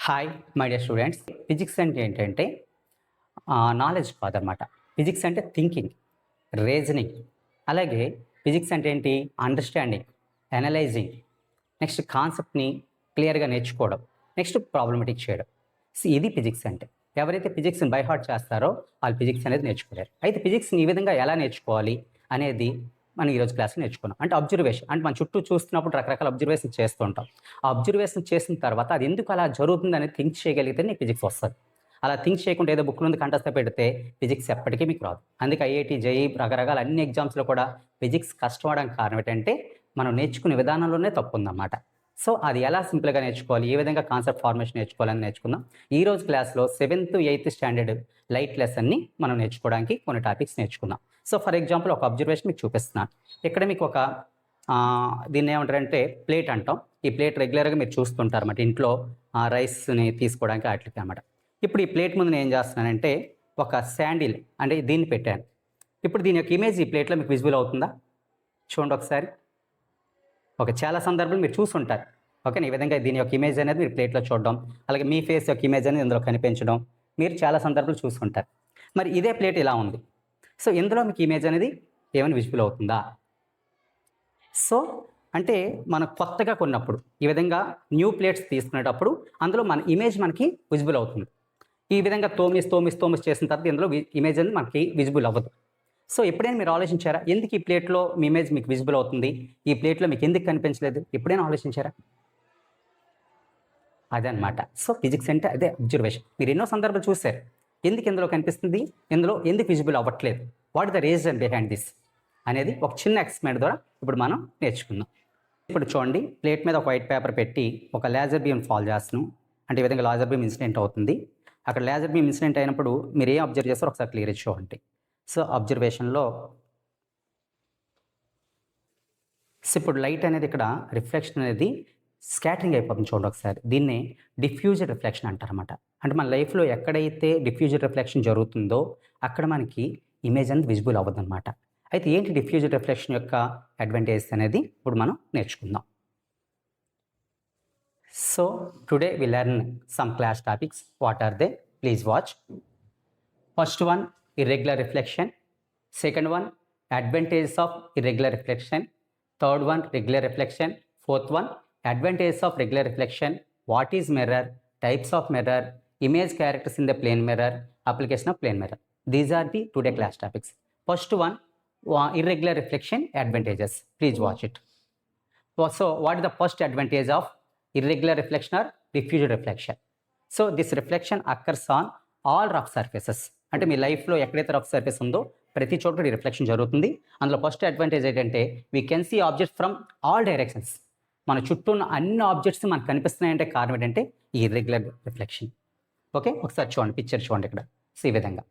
Hi my dear students. Physics అంటే ఏంటంటే knowledge కాదనమాట. ఫిజిక్స్ అంటే థింకింగ్, రీజనింగ్. అలాగే ఫిజిక్స్ అంటే ఏంటి? అండర్స్టాండింగ్, అనలైజింగ్, నెక్స్ట్ కాన్సెప్ట్ని క్లియర్గా నేర్చుకోవడం, నెక్స్ట్ ప్రాబ్లమేటిక్ చేయడం. ఇది ఫిజిక్స్ అంటే. ఎవరైతే ఫిజిక్స్ని బై హార్ట్ చేస్తారో వాళ్ళు ఫిజిక్స్ అనేది నేర్చుకోలేరు. అయితే ఫిజిక్స్ని ఈ విధంగా ఎలా నేర్చుకోవాలి అనేది మనం ఈరోజు క్లాస్లో నేర్చుకున్నాం. అంటే అబ్జర్వేషన్, అంటే మన చుట్టూ చూస్తున్నప్పుడు రకరకాల అబ్జర్వేషన్ చేస్తూ ఉంటాం. ఆ అబ్జర్వేషన్ చేసిన తర్వాత అది ఎందుకు అలా జరుగుతుంది అనేది థింక్ చేయగలిగితే నీకు ఫిజిక్స్ వస్తుంది. అలా థింక్ చేయకుండా ఏదో బుక్ నుండి కంఠస్థ పెడితే ఫిజిక్స్ ఎప్పటికీ మీకు రాదు. అందుకే ఐఐటి, జేఈ రకరకాల అన్ని ఎగ్జామ్స్లో కూడా ఫిజిక్స్ కష్టపడడానికి కారణం ఏంటంటే మనం నేర్చుకునే విధానంలోనే తప్పు ఉందన్నమాట. సో అది ఎలా సింపుల్గా నేర్చుకోవాలి, ఏ విధంగా కాన్సెప్ట్ ఫార్మేషన్ నేర్చుకోవాలని నేర్చుకుందాం. ఈ రోజు క్లాస్లో 7th, 8th స్టాండర్డ్ లైట్ లెసన్ని మనం నేర్చుకోవడానికి కొన్ని టాపిక్స్ నేర్చుకుందాం. సో ఫర్ ఎగ్జాంపుల్ ఒక అబ్జర్వేషన్ మీకు చూపిస్తున్నాను. ఇక్కడ మీకు ఒక దీన్ని ఏమంటారంటే ప్లేట్ అంటాం. ఈ ప్లేట్ రెగ్యులర్గా మీరు చూస్తుంటారు అన్నమాట ఇంట్లో రైస్ని తీసుకోవడానికి వాటికి అనమాట. ఇప్పుడు ఈ ప్లేట్ ముందు నేను ఏం చేస్తున్నానంటే ఒక శాండిల్ అంటే దీన్ని పెట్టాను. ఇప్పుడు దీని యొక్క ఇమేజ్ ఈ ప్లేట్లో మీకు విజిబుల్ అవుతుందా? చూడండి ఒకసారి. ఓకే, చాలా సందర్భాలు మీరు చూస్తుంటారు. ఓకే, ఈ విధంగా దీని యొక్క ఇమేజ్ అనేది మీరు ప్లేట్లో చూడడం, అలాగే మీ ఫేస్ యొక్క ఇమేజ్ అనేది ఇందులో కనిపించడం మీరు చాలా సందర్భాలు చూస్తుంటారు. మరి ఇదే ప్లేట్ ఇలా ఉంది. సో ఇందులో మీకు ఇమేజ్ అనేది ఏమైనా విజిబుల్ అవుతుందా? సో అంటే మనం కొత్తగా కొన్నప్పుడు ఈ విధంగా న్యూ ప్లేట్స్ తీసుకునేటప్పుడు అందులో మన ఇమేజ్ మనకి విజిబుల్ అవుతుంది. ఈ విధంగా తోమిస్ చేసిన తర్వాత ఇందులో ఇమేజ్ అనేది మనకి విజిబుల్ అవ్వదు. సో ఎప్పుడైనా మీరు ఆలోచించారా ఎందుకు ఈ ప్లేట్లో మీ ఇమేజ్ మీకు విజిబుల్ అవుతుంది, ఈ ప్లేట్లో మీకు ఎందుకు కనిపించలేదు? ఎప్పుడైనా ఆలోచించారా? అదనమాట. సో ఫిజిక్స్ అంటే అదే అబ్జర్వేషన్. మీరు ఎన్నో సందర్భాలు చూశారు. ఎందుకు ఇందులో కనిపిస్తుంది, ఇందులో ఎందుకు విజిబుల్ అవ్వట్లేదు, what the reason behind this అనేది ఒక చిన్న ఎక్స్పెరిమెంట్ ద్వారా ఇప్పుడు మనం నేర్చుకుందాం. ఇప్పుడు చూడండి, ప్లేట్ మీద ఒక వైట్ పేపర్ పెట్టి ఒక లేజర్ బీమ్ ఫాల్ చేస్తున్నాం. అంటే ఈ విధంగా లేజర్ బీమ్ ఇన్సిడెంట్ అవుతుంది. అక్కడ లేజర్ బీమ్ ఇన్సిడెంట్ అయినప్పుడు మీరు ఏం అబ్జర్వ్ చేస్తారో ఒకసారి క్లియర్ చూడండి. సో అబ్జర్వేషన్లో ఇప్పుడు లైట్ అనేది ఇక్కడ రిఫ్లెక్షన్ అనేది స్కాటరింగ్ అయిపోతుంది. చూడండి ఒకసారి. దీన్నే డిఫ్యూజ్డ్ రిఫ్లెక్షన్ అంటారన్నమాట. అంటే మన లైఫ్లో ఎక్కడైతే డిఫ్యూజ్డ్ రిఫ్లెక్షన్ జరుగుతుందో అక్కడ మనకి ఇమేజ్ అనేది విజిబుల్ అవ్వదు అనమాట. అయితే ఏంటి డిఫ్యూజ్డ్ రిఫ్లెక్షన్ యొక్క అడ్వాంటేజెస్ అనేది ఇప్పుడు మనం నేర్చుకుందాం. So today we learn some class topics. What are they? Please watch. First one, irregular reflection. Second one, advantages of irregular reflection. Third one, regular reflection. Fourth one, advantages of regular reflection. What is mirror? Types of mirror. Image characters in the plane mirror. Application of plane mirror. These are the today class topics. First one, irregular reflection advantages. Please watch it. So what is the first advantage of irregular reflection or diffused reflection? So this reflection occurs on all rough surfaces. అంటే మీ లైఫ్లో ఎక్కడైతే rough surface ఉందో ప్రతి చోట ఈ reflection జరుగుతుంది. అందులో first advantage ఏంటంటే we can see objects from all directions. మన చుట్టూ ఉన్న అన్ని ఆబ్జెక్ట్స్ మనకు కనిపిస్తున్నాయంటే కారణం ఏంటంటే ఈ ఇర్రెగ్యులర్ రిఫ్లెక్షన్. ఓకే, ఒకసారి చూడండి, పిక్చర్ చూడండి ఇక్కడ. ఈ విధంగా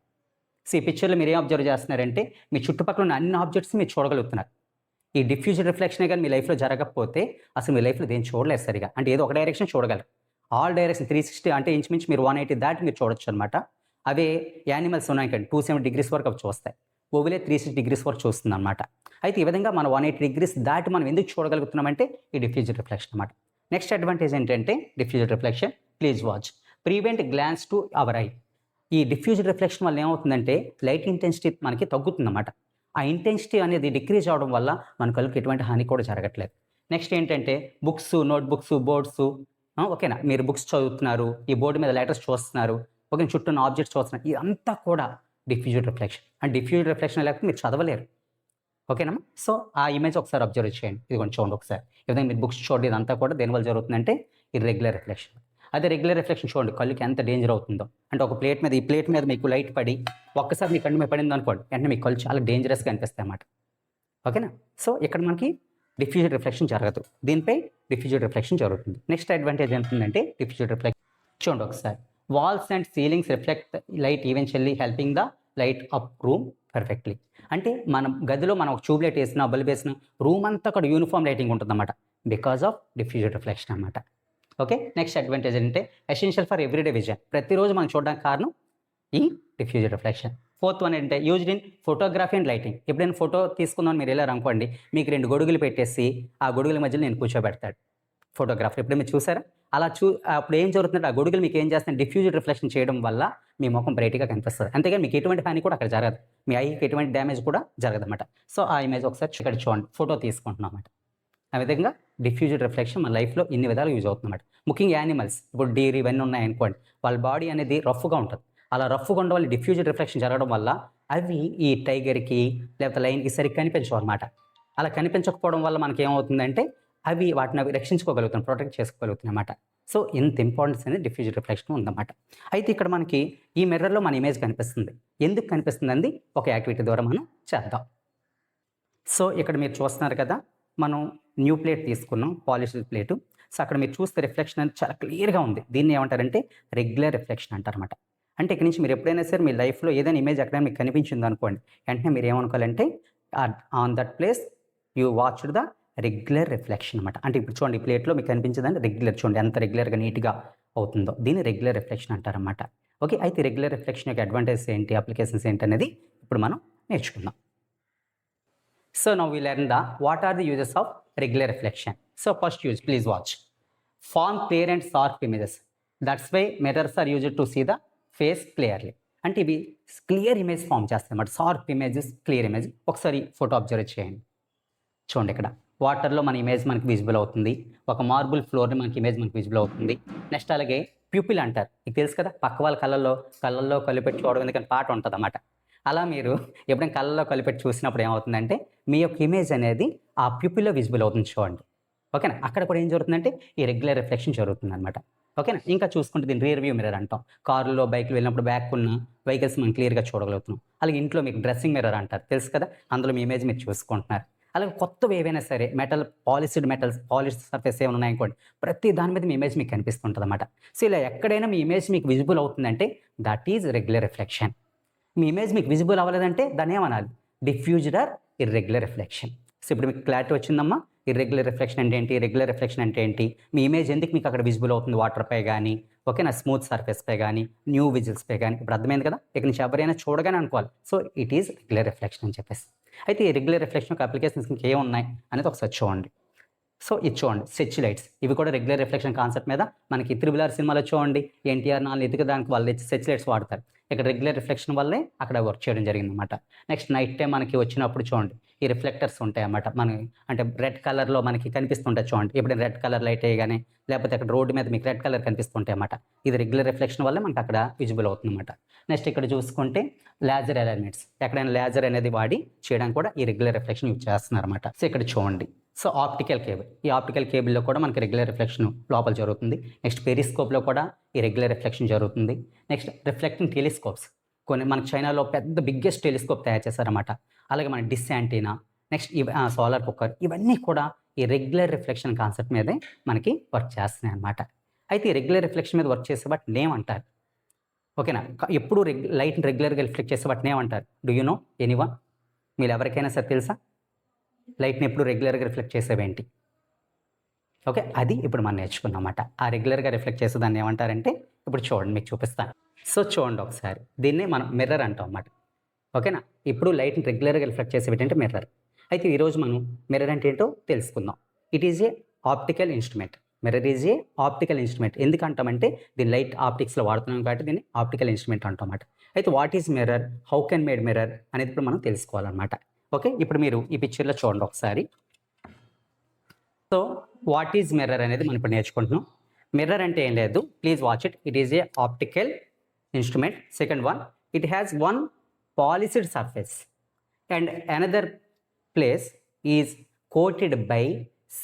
ఈ పిక్చర్లో మీరు ఏం అబ్జర్వ్ చేస్తున్నారంటే మీ చుట్టుపక్కల ఉన్న అన్ని ఆబ్జెక్ట్స్ మీరు చూడగలుగుతున్నారు. ఈ డిఫ్యూజ్డ్ రిఫ్లెక్షనే కానీ మీ లైఫ్లో జరగకపోతే అసలు మీ లైఫ్లో దేని చూడలేదు సరిగా. అంటే ఏదో ఒక డైరెక్షన్ చూడగలరు. ఆల్ డైరెక్షన్ 360 అంటే ఇంచుమించు మీరు 180 దాటి మీరు చూడొచ్చు అనమాట. అవే యానిమల్స్ ఉన్నాయి కానీ 270 degrees వరకు అవి చూస్తాయి. ఓవిలే 360 degrees వరకు చూస్తుంది అనమాట. అయితే ఈ విధంగా మనం 180 degrees దాటి మనం ఎందుకు చూడగలుగుతున్నామంటే ఈ డిఫ్యూజ్డ్ రిఫ్లెక్షన్ అనమాట. నెక్స్ట్ అడ్వాంటేజ్ ఏంటంటే diffused reflection. Please watch. Prevent glance to our I. ఈ డిఫ్యూజ్డ్ రిఫ్లెక్షన్ వల్ల ఏమవుతుందంటే లైట్ ఇంటెన్సిటీ మనకి తగ్గుతుందన్నమాట. ఆ ఇంటెన్సిటీ అనేది డిక్రీజ్ అవడం వల్ల మన కళ్ళకి ఎటువంటి హాని కూడా జరగట్లేదు. నెక్స్ట్ ఏంటంటే బుక్స్, నోట్బుక్స్, బోర్డ్స్, ఓకేనా, మీరు బుక్స్ చదువుతున్నారు, ఈ బోర్డు మీద లెటర్స్ చూస్తున్నారు, ఓకే, చుట్టూ ఉన్న ఆబ్జెక్ట్స్ చూస్తున్నారు, ఇదంతా కూడా diffused reflection. And diffused reflection లేకపోతే మీరు చదవలేరు. ఓకేనా? సో ఆ ఇమేజ్ ఒకసారి అబ్జర్వ్ చేయండి. ఇది కొంచెం చూడండి ఒకసారి. ఈ విధంగా మీరు బుక్స్ చూడండి, ఇదంతా కూడా దేనివల్ల జరుగుతుందంటే ఇర్రెగ్యులర్ రిఫ్లెక్షన్. అదే రెగ్యులర్ రిఫ్లెక్షన్ చూడండి, కళ్ళకి ఎంత డేంజర్ అవుతుందో. అంటే ఒక ప్లేట్ మీద, ఈ ప్లేట్ మీద మీకు లైట్ పడి ఒక్కసారి మీ కళ్ళు మీద పడింది అనుకోండి, వెంటనే మీ కళ్ళు చాలా డేంజరస్గా అనిపిస్తాయి అన్నమాట. ఓకేనా? సో ఇక్కడ మనకి డిఫ్యూజ్డ్ రిఫ్లెక్షన్ జరగదు, దీనిపై డిఫ్యూజ్డ్ రిఫ్లెక్షన్ జరుగుతుంది. నెక్స్ట్ అడ్వాంటేజ్ ఏంటంటే డిఫ్యూజ్డ్ రిఫ్లెక్షన్ చూడండి ఒకసారి. Walls and ceilings reflect light eventually helping the light up room perfectly. అంటే మన గదిలో మనం ఒక ట్యూబ్ లైట్ వేసినా, బల్బ్ వేసినా రూమ్ అంతా కూడా యూనిఫామ్ లైటింగ్ ఉంటుందన్నమాట, బికాస్ ఆఫ్ డిఫ్యూజ్డ్ రిఫ్లెక్షన్ అన్నమాట. ఓకే, నెక్స్ట్ అడ్వాంటేజ్ ఏంటంటే ఎసెన్షియల్ ఫర్ ఎవ్రీడే విజన్. ప్రతిరోజు మనం చూడడానికి కారణం ఈ డిఫ్యూజ్డ్ రిఫ్లెక్షన్. ఫోర్త్ వన్ ఏంటంటే used in photography and lighting. ఎప్పుడైనా ఫోటో తీసుకుందామని మీరు వెళ్ళారు అనుకోండి, మీకు 2 గొడుగులు పెట్టేసి ఆ గొడుగుల మధ్యలో నేను కూర్చోబెడతాడు ఫోటోగ్రాఫర్. ఎప్పుడైనా మీరు చూసారా? అలా అప్పుడు ఏం జరుగుతుందంటే ఆ గొడుగులు మీకు ఏం చేస్తాయి, డిఫ్యూజ్డ్ రిఫ్లెక్షన్ చేయడం వల్ల మీ ముఖం బ్రైట్గా కనిపిస్తుంది. అంతేగాని మీకు ఎటువంటి హాని కూడా అక్కడ జరగదు, మీ ఐకి ఎటువంటి డ్యామేజ్ కూడా జరగదన్నమాట. సో ఆ ఇమేజ్ ఒకసారి ఇక్కడ చూడండి, ఫోటో తీసుకుంటున్నాం అన్నమాట. ఆ విధంగా డిఫ్యూజ్డ్ రిఫ్లెక్షన్ మన లైఫ్లో ఇన్ని విధాలు యూజ్ అవుతుందన్నమాట. ముఖ్యంగా యానిమల్స్, ఇప్పుడు డీర్ ఇవన్నీ ఉన్నాయనుకోండి, వాళ్ళ బాడీ అనేది రఫ్గా ఉంటుంది. అలా రఫ్గా ఉండడం వల్ల డిఫ్యూజ్డ్ రిఫ్లెక్షన్ జరగడం వల్ల అవి ఈ టైగర్కి లేకపోతే లైన్కి సరిగ్గా కనిపించవు అనమాట. అలా కనిపించకపోవడం వల్ల మనకి ఏమవుతుందంటే అవి వాటిని అవి రక్షించుకోగలుగుతాం, ప్రొటెక్ట్ చేసుకోగలుగుతాయి అన్నమాట. సో ఇంత ఇంపార్టెన్స్ అనేది డిఫ్యూజ్డ్ రిఫ్లెక్షన్ ఉందన్నమాట. అయితే ఇక్కడ మనకి ఈ మిర్రర్లో మన ఇమేజ్ కనిపిస్తుంది. ఎందుకు కనిపిస్తుంది అంది ఒక యాక్టివిటీ ద్వారా మనం చేద్దాం. సో ఇక్కడ మీరు చూస్తున్నారు కదా, మనం న్యూ ప్లేట్ తీసుకున్నాం, పాలిష్డ్ ప్లేటు. సో అక్కడ మీరు చూస్తే రిఫ్లెక్షన్ అనేది చాలా క్లియర్గా ఉంది. దీన్ని ఏమంటారంటే రెగ్యులర్ రిఫ్లెక్షన్ అంటారన్నమాట. అంటే ఇక్కడ నుంచి మీరు ఎప్పుడైనా సరే మీ లైఫ్లో ఏదైనా ఇమేజ్ ఎక్కడైనా మీకు కనిపించింది అనుకోండి, వెంటనే మీరు ఏమనుకోవాలంటే on that place you watched the regular reflection అనమాట. అంటే ఇప్పుడు చూడండి, ఈ ప్లేట్లో మీకు కనిపించిందని రెగ్యులర్, చూడండి ఎంత రెగ్యులర్గా నీట్గా అవుతుందో, దీన్ని రెగ్యులర్ రిఫ్లెక్షన్ అంటారన్నమాట. ఓకే, అయితే రెగ్యులర్ రిఫ్లెక్షన్ యొక్క అడ్వాంటేజెస్ ఏంటి, అప్లికేషన్స్ ఏంటి అనేది ఇప్పుడు మనం నేర్చుకుందాం. So now we learn what are the uses of regular reflection. So first use, please watch. Form clear and sharp images. That's why mirrors are used to see the face clearly. అంటే ఇవి clear image form చేస్తాయి అన్నమాట. Sharp images, clear image. ఒకసారి photo observe చేయండి. చూడండి, ఇక్కడ వాటర్లో మన ఇమేజ్ మనకి విజిబుల్ అవుతుంది. ఒక మార్బుల్ ఫ్లోర్ని మనకి ఇమేజ్ మనకి విజిబుల్ అవుతుంది. నెక్స్ట్ అలాగే ప్యూపిల్ అంటారు, మీకు తెలుసు కదా, పక్క వాళ్ళ కళ్ళల్లో కలిపెట్టి చూడడం ఎందుకని పాట ఉంటుంది అన్నమాట. అలా మీరు ఎప్పుడైనా కళ్ళలో కలిపెట్టి చూసినప్పుడు ఏమవుతుందంటే మీ యొక్క ఇమేజ్ అనేది ఆ ప్యూపిల్లో విజిబుల్ అవుతుంది, చూడండి. ఓకేనా, అక్కడ కూడా ఏం జరుగుతుందంటే ఈ రెగ్యులర్ రిఫ్లెక్షన్ జరుగుతుంది అనమాట. ఓకేనా, ఇంకా చూసుకుంటే దీన్ని రియర్ వ్యూ మిర్రర్ అంటాం. కారులో బైక్లో వెళ్ళినప్పుడు బ్యాక్ ఉన్న వెహికల్స్ మనం క్లియర్గా చూడగలుగుతున్నాం. అలాగే ఇంట్లో మీకు డ్రెస్సింగ్ మిర్రర్ అంటారు, తెలుసు కదా, అందులో మీ ఇమేజ్ మీరు చూసుకుంటున్నారు. అలాగే కొత్తవి ఏవైనా సరే పాలిష్డ్ సర్ఫేస్ ఏమైనా ఉన్నాయనుకోండి, ప్రతి దాని మీద మీ ఇమేజ్ మీకు కనిపిస్తుంటుంది అనమాట. సో ఇలా ఎక్కడైనా మీ ఇమేజ్ మీకు విజిబుల్ అవుతుందంటే దట్ ఈజ్ రెగ్యులర్ రిఫ్లెక్షన్. మీ ఇమేజ్ మీకు విజిబుల్ అవ్వలేదంటే దాన్ని ఏమనాలి, diffused or irregular reflection. So ఇప్పుడు మీకు క్లారిటీ వచ్చిందమ్మా, ఇర్రెగ్యులర్ రిఫ్లెక్షన్ అంటే ఏంటి, రెగ్యులర్ రిఫ్లెక్షన్ అంటే ఏంటి, మీ ఇమేజ్ ఎందుకు మీకు అక్కడ విజిబుల్ అవుతుంది వాటర్పై కానీ, ఓకేనా, స్మూత్ సర్ఫేస్పై కానీ, న్యూ విజిల్స్పై కానీ. ఇప్పుడు అర్థమైంది కదా, ఇక్కడ నుంచి ఎవరైనా చూడగానే అనుకోవాలి so it is regular reflection అని చెప్పేసి. అయితే ఈ రెగ్యులర్ రిఫ్లెక్షన్ యొక్క అప్లికేషన్స్ ఇంకేమున్నాయి అనేది ఒకసారి చూడండి. సో ఇది చూడండి, సెర్చ్ లైట్స్, ఇవి కూడా రెగ్యులర్ రిఫ్లెక్షన్ కాన్సెప్ట్ మీద మనకి RRR సినిమాలో చూడండి, ఎన్టీఆర్ నాలుగు ఎదుగుదానికి వాళ్ళు సెర్చ్ లైట్స్ వాడతారు. ఇక్కడ రెగ్యులర్ రిఫ్లెక్షన్ వల్లే అక్కడ వర్క్ చేయడం జరిగిందన్నమాట. నెక్స్ట్ నైట్ టైం మనకి వచ్చినప్పుడు చూడండి, ఈ రిఫ్లెక్టర్స్ ఉంటాయి అన్నమాట. మనకి అంటే రెడ్ కలర్లో మనకి కనిపిస్తుంటాయి చూడండి, ఎప్పుడైనా రెడ్ కలర్ లైట్ వేయగానే లేకపోతే అక్కడ రోడ్డు మీద మీకు రెడ్ కలర్ కనిపిస్తుంటాయి అన్నమాట. ఇది రెగ్యులర్ రిఫ్లెక్షన్ వల్లే మనకి అక్కడ విజిబుల్ అవుతుంది అన్నమాట. నెక్స్ట్ ఇక్కడ చూసుకుంటే లేజర్ ఎలైన్మెంట్స్, ఎక్కడైనా లేజర్ అనేది వాడి చేయడానికి కూడా ఈ రెగ్యులర్ రిఫ్లెక్షన్ యూజ్ చేస్తున్నారు అన్నమాట. సో ఇక్కడ చూడండి, సో ఆప్టికల్ కేబుల్, ఈ ఆప్టికల్ కేబుల్లో కూడా మనకి రెగ్యులర్ రిఫ్లెక్షన్ లోపల జరుగుతుంది. నెక్స్ట్ పెరిస్కోప్లో కూడా ఈ రెగ్యులర్ రిఫ్లెక్షన్ జరుగుతుంది. నెక్స్ట్ రిఫ్లెక్టింగ్ టెలిస్కోప్స్, కొన్ని మనకి చైనాలో పెద్ద బిగ్గెస్ట్ టెలిస్కోప్ తయారు చేశారన్నమాట. అలాగే మన డిస్ యాంటీనా, నెక్స్ట్ సోలార్ కుక్కర్, ఇవన్నీ కూడా ఈ రెగ్యులర్ రిఫ్లెక్షన్ కాన్సెప్ట్ మీదే మనకి వర్క్ చేస్తున్నాయి అన్నమాట. అయితే ఈ రెగ్యులర్ రిఫ్లెక్షన్ మీద వర్క్ చేసే వాటిని ఏమంటారు, ఓకేనా, ఎప్పుడు లైట్ని రెగ్యులర్గా రిఫ్లెక్ట్ చేసే వాటిని ఏమంటారు, డూ యూ నో ఎనీవన్, మీరు ఎవరికైనా సరే తెలుసా లైట్ని ఎప్పుడు రెగ్యులర్గా రిఫ్లెక్ట్ చేసేవేంటి? ఓకే, అది ఇప్పుడు మనం నేర్చుకున్నాం అన్నమాట. ఆ రెగ్యులర్గా రిఫ్లెక్ట్ చేసేదాన్ని ఏమంటారంటే ఇప్పుడు చూడండి, మీకు చూపిస్తాను. సో చూడండి ఒకసారి, దీన్నే మనం మిర్రర్ అంటాం అన్నమాట. ఓకేనా, ఇప్పుడు లైట్ని రెగ్యులర్గా రిఫ్లెక్ట్ చేసేవి ఏంటంటే మిర్రర్. అయితే ఈరోజు మనం మిర్రర్ అంటే ఏంటో తెలుసుకుందాం. It is a optical instrument. Mirror is a optical instrument. ఎందుకంటామంటే దీన్ని లైట్ ఆప్టిక్స్లో వాడుతున్నాం కాబట్టి దీన్ని ఆప్టికల్ ఇన్స్ట్రుమెంట్ అంటాం అన్నమాట. అయితే what is mirror, how can made mirror అనేది ఇప్పుడు మనం తెలుసుకోవాలన్నమాట. ఓకే, ఇప్పుడు మీరు ఈ పిక్చర్లో చూడండి ఒకసారి. సో వాట్ ఈజ్ మిర్రర్ అనేది మనం ఇప్పుడు నేర్చుకుంటున్నాం. మిర్రర్ అంటే ఏం లేదు, please watch it. It is a optical instrument. Second one, it has one polished surface and another place is coated by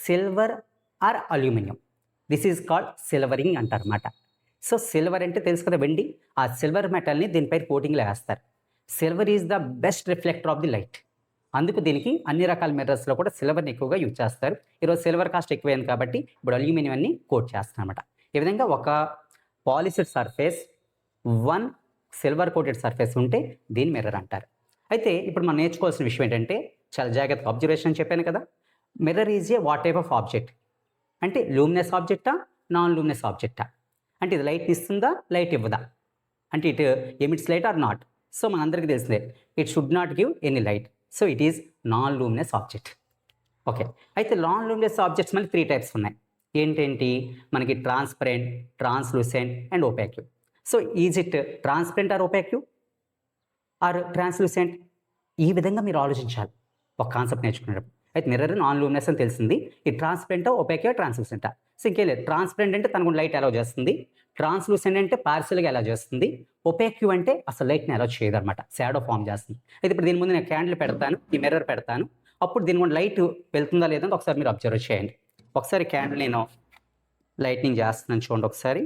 silver or aluminium. This is called silvering అంటారన్నమాట. So silver అంటే తెలుసు కదా, వెండి. ఆ silver మెటల్ని దీనిపై కోటింగ్లో వేస్తారు. Silver is the best reflector of the light. అందుకు దీనికి అన్ని రకాల మిర్రర్స్లో కూడా సిల్వర్ని ఎక్కువగా యూజ్ చేస్తారు. ఈరోజు సిల్వర్ కాస్ట్ ఎక్కువైంది కాబట్టి ఇప్పుడు అల్యూమినియం అన్ని కోట్ చేస్తాం అనమాట. ఈ విధంగా ఒక polished surface, one silver coated surface ఉంటే దీన్ని మిర్రర్ అంటారు. అయితే ఇప్పుడు మనం నేర్చుకోవాల్సిన విషయం ఏంటంటే, చాలా జాగ్రత్తగా అబ్జర్వేషన్ చెప్పాను కదా, mirror is a what type of object అంటే లూమినస్ ఆబ్జెక్టా, నాన్ లూమినస్ ఆబ్జెక్టా, అంటే ఇది లైట్ ఇస్తుందా, లైట్ ఇవ్వదా, అంటే it emits light or not. So మనందరికీ తెలిసిందే, it should not give any light. So it is non luminous object. Okay, అయితే నాన్ లూమినస్ ఆబ్జెక్ట్స్ మళ్ళీ 3 టైప్స్ ఉన్నాయి. ఏంటేంటి మనకి transparent, translucent and opaque. So is it transparent or opaque or translucent? ఈ విధంగా మీరు ఆలోచించాలి ఒక కాన్సెప్ట్ నేర్చుకునేటప్పుడు. అయితే మిర్రర్ నాన్ లూమినస్ అని తెలిసింది. ఈ ట్రాన్స్పరెంటా, ఒపాకా, ట్రాన్స్లూసెంటా? సో ఇంకేం లేదు. ట్రాన్స్పరెంట్ అంటే తనకు లైట్ అలౌ చేస్తుంది, ట్రాన్స్లూసెంట్ అంటే పార్షియల్గా అలౌ చేస్తుంది, ఒపాక్యూ అంటే అసలు లైట్ని అలౌ చేయదు అనమాట, షాడో ఫామ్ చేస్తుంది. అయితే ఇప్పుడు దీని ముందు నేను క్యాండిల్ పెడతాను, ఈ మిర్రర్ పెడతాను, అప్పుడు దీని కూడా లైట్ వెళ్తుందా లేదంటే ఒకసారి మీరు అబ్జర్వ్ చేయండి. ఒకసారి క్యాండిల్ నేను లైట్నింగ్ చేస్తున్నాను చూడండి ఒకసారి.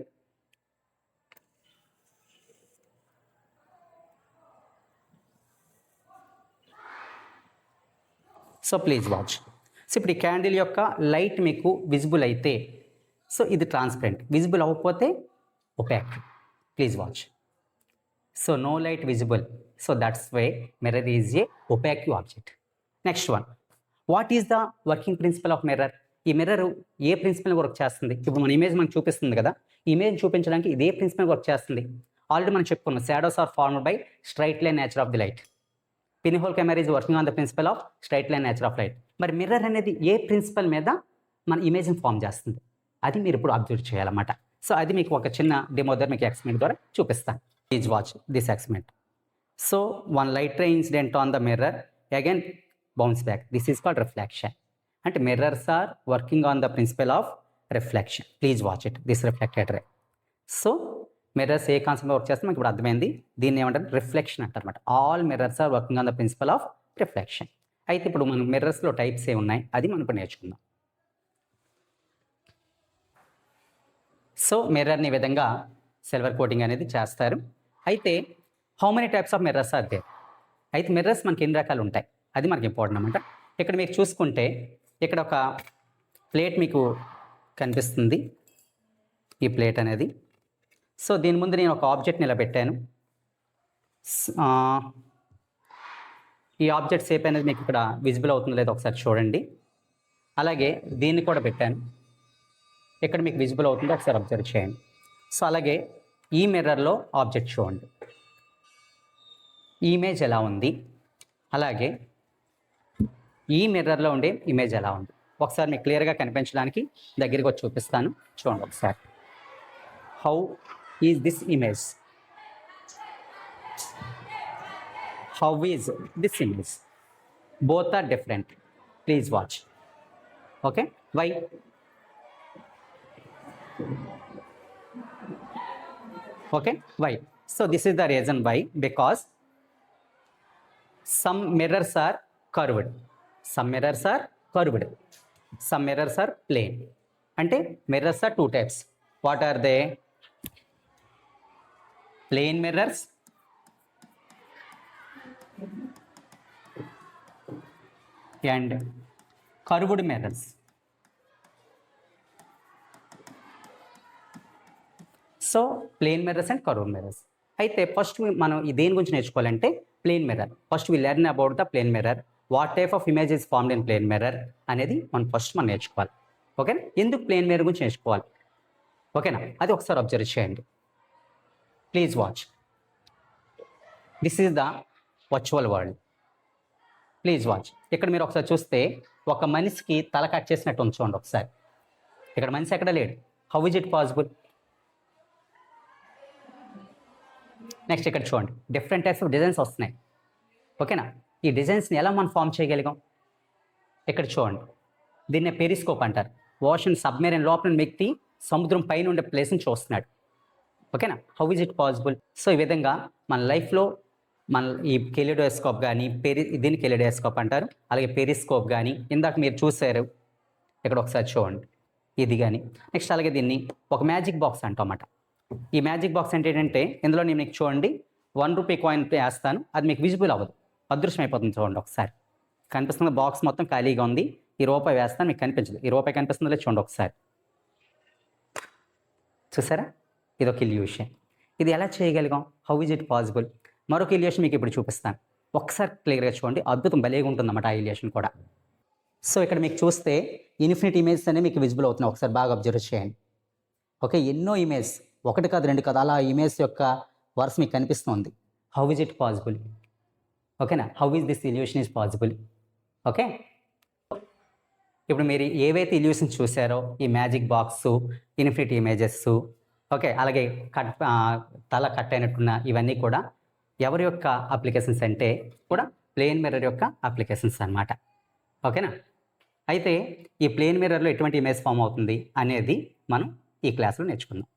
So please watch. సో ఇప్పుడు ఈ క్యాండిల్ యొక్క లైట్ మీకు విజిబుల్ అయితే సో ఇది ట్రాన్స్పరెంట్, విజిబుల్ అవ్వకపోతే opaque. Please watch. So no light visible, so that's why mirror is a opaque object. Next one, what is the working principle of mirror? ఈ mirror ఏ principle work చేస్తుంది? ఇప్పుడు మన image మనకు చూపిస్తుంది కదా, ఇమేజ్ చూపించడానికి ఇదే ప్రిన్సిపల్ వర్క్ చేస్తుంది. ఆల్రెడీ మనం చెప్పుకున్నాం, shadows are formed by straight line nature of the light. Pinhole camera is working on the principle of straight line nature of light. మరి మిర్రర్ అనేది ఏ ప్రిన్సిపల్ మీద మన ఇమేజ్ని ఫామ్ చేస్తుంది? అది మీరు ఇప్పుడు అబ్జర్వ్ చేయాలన్నమాట. సో అది మీకు ఒక చిన్న డెమో ద్వారా మీకు ఎక్స్పెరిమెంట్ ద్వారా చూపిస్తాను. Please watch this experiment. So one light ray incident on the mirror again bounce back. This is called reflection. అంటే mirrors are working on the principle of reflection. Please watch it, this reflected ray. So mirrors a concept work చేస్తే మనకి ఇప్పుడు అర్థమైంది. దీన్ని ఏమంటారు? Reflection అంటారన్నమాట. All mirrors are working on the principle of reflection. అయితే ఇప్పుడు మనం మిర్రర్స్లో టైప్స్ ఏ ఉన్నాయి అది మనం ఇప్పుడు నేర్చుకుందాం. సో మిర్రర్ని ఈ విధంగా సిల్వర్ కోటింగ్ అనేది చేస్తారు. అయితే how many types of mirrors are there? అయితే మిర్రర్స్ మనకి ఎన్ని రకాలు ఉంటాయి అది మనకి ఇంపార్టెంట్ అనమాట. ఇక్కడ మీకు చూసుకుంటే ఇక్కడ ఒక ప్లేట్ మీకు కనిపిస్తుంది, ఈ ప్లేట్ అనేది. సో దీని ముందు నేను ఒక ఆబ్జెక్ట్ నిలబెట్టాను. ఈ ఆబ్జెక్ట్ షేప్ అనేది మీకు ఇక్కడ విజిబుల్ అవుతుందో లేదో ఒకసారి చూడండి. అలాగే దీన్ని కూడా పెట్టాను, ఇక్కడ మీకు విజిబుల్ అవుతుందో ఒకసారి అబ్జర్వ్ చేయండి. సో అలాగే ఈ మిర్రర్లో ఆబ్జెక్ట్ చూడండి, ఈ ఇమేజ్ ఎలా ఉంది, అలాగే ఈ మిర్రర్లో ఉండే ఇమేజ్ ఎలా ఉంది ఒకసారి మీకు క్లియర్గా కనిపించడానికి దగ్గరికి వచ్చి చూపిస్తాను. చూడండి ఒకసారి. How is this image? How is this image? Both are different. Please watch. Okay, why? Okay, why? So this is the reason why, because some mirrors are curved, some mirrors are curved, some mirrors are plane. Ante mirrors are two types. What are they? Plane mirrors and curved mirrors. So plane mirrors and curve mirrors. అయితే first మనం దేని గురించి నేర్చుకోవాలంటే plane mirror. First we learn about the plane mirror, what type of image is formed in plane mirror అనేది మనం నేర్చుకోవాలి. ఓకేనా? ఎందుకు ప్లేన్ మిర్రర్ గురించి నేర్చుకోవాలి? ఓకేనా? అది ఒకసారి అబ్జర్వ్ చేయండి. Please watch. This is the virtual world. Please watch. ఇక్కడ మీరు ఒకసారి చూస్తే ఒక మనిషికి తల కట్ చేసినట్టు ఉంచండి ఒకసారి. ఇక్కడ మనిషి ఎక్కడ లేడు. How is it possible? Next ఇక్కడ చూడండి, డిఫరెంట్ టైప్స్ ఆఫ్ డిజైన్స్ వస్తున్నాయి. ఓకేనా? ఈ డిజైన్స్ని ఎలా మనం ఫామ్ చేయగలిగాం? ఇక్కడ చూడండి, దీన్నే పెరిస్కోప్ అంటారు. ఓషన్ సబ్మెరైన్ లోపల వ్యక్తి సముద్రం పైన ఉండే ప్లేస్ని చూస్తున్నాడు. ఓకేనా? How is it possible? So ఈ విధంగా మన లైఫ్లో మన ఈ కెలిడోస్కోప్ కానీ దీన్ని కెలిడోస్కోప్ అంటారు, అలాగే పెరిస్కోప్ కానీ ఇందాక మీరు చూసారు ఇక్కడ ఒకసారి చూడండి ఇది కానీ. నెక్స్ట్ అలాగే దీన్ని ఒక మ్యాజిక్ బాక్స్ అంటామన్నమాట. ఈ మ్యాజిక్ బాక్స్ అంటే ఏంటంటే ఇందులో నేను మీకు చూడండి 1 రూపీ కాయిన్ వేస్తాను, అది మీకు విజిబుల్ అవ్వదు, అదృశ్యం అయిపోతుంది. చూడండి ఒకసారి, కనిపిస్తుంది బాక్స్ మొత్తం ఖాళీగా ఉంది. ఈ రూపాయి వేస్తాను, మీకు కనిపించదు. ఈ రూపాయి కనిపిస్తుందో లేదు చూడండి ఒకసారి. చూసారా? ఇది ఒక ఇల్యూషన్. ఇది ఎలా చేయగలిగాం? How is it possible? మరొక ఇల్యూషన్ మీకు ఇప్పుడు చూపిస్తాను, ఒకసారి క్లియర్గా చూడండి. అద్భుతం, భలేగా ఉంటుందన్నమాట ఆ ఇల్యూషన్ కూడా. సో ఇక్కడ మీకు చూస్తే ఇన్ఫినిట్ ఇమేజెస్ అనేవి మీకు విజిబుల్ అవుతున్నాయి, ఒకసారి బాగా అబ్జర్వ్ చేయండి. ఓకే, ఎన్నో ఇమేజ్, ఒకటి కాదు రెండు కాదు, అలా ఇమేజ్ యొక్క వరుస మీకు కనిపిస్తుంది. How is it possible? ఓకేనా? How is this illusion is possible? Okay, ఇప్పుడు మీరు ఏవైతే ఇల్యూషన్స్ చూసారో ఈ magic box, infinity images, okay, అలాగే తల కట్ అయినట్టున్న ఇవన్నీ కూడా ఎవరి యొక్క అప్లికేషన్స్ అంటే కూడా ప్లేన్ మిర్రర్ యొక్క అప్లికేషన్స్ అన్నమాట. ఓకేనా? అయితే ఈ ప్లేన్ మిర్రర్లో ఎటువంటి ఇమేజ్ ఫామ్ అవుతుంది అనేది మనం ఈ క్లాస్లో నేర్చుకుందాం.